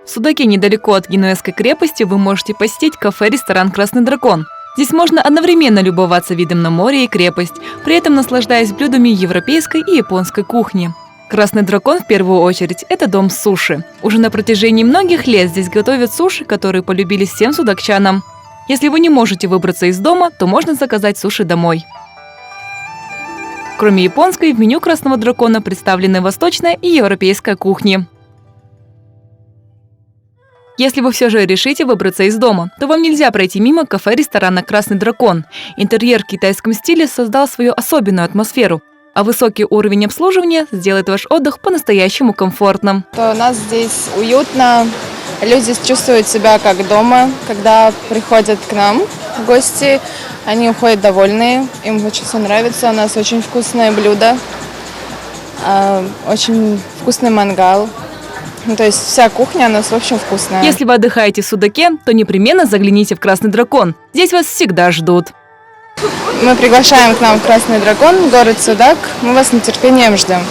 В Судаке, недалеко от Генуэзской крепости, вы можете посетить кафе-ресторан «Красный дракон». Здесь можно одновременно любоваться видом на море и крепость, при этом наслаждаясь блюдами европейской и японской кухни. «Красный дракон» в первую очередь – это дом суши. Уже на протяжении многих лет здесь готовят суши, которые полюбились всем судакчанам. Если вы не можете выбраться из дома, то можно заказать суши домой. Кроме японской, в меню «Красного дракона» представлены восточная и европейская кухни. Если вы все же решите выбраться из дома, то вам нельзя пройти мимо кафе-ресторана «Красный дракон». Интерьер в китайском стиле создал свою особенную атмосферу, а высокий уровень обслуживания сделает ваш отдых по-настоящему комфортным. У нас здесь уютно, люди чувствуют себя как дома, когда приходят к нам в гости, они уходят довольные, им очень все нравится, у нас очень вкусное блюдо, очень вкусный мангал. То есть вся кухня у нас, в общем, вкусная. Если вы отдыхаете в Судаке, то непременно загляните в «Красный дракон». Здесь вас всегда ждут. Мы приглашаем к нам в «Красный дракон», город Судак. Мы вас с нетерпением ждем.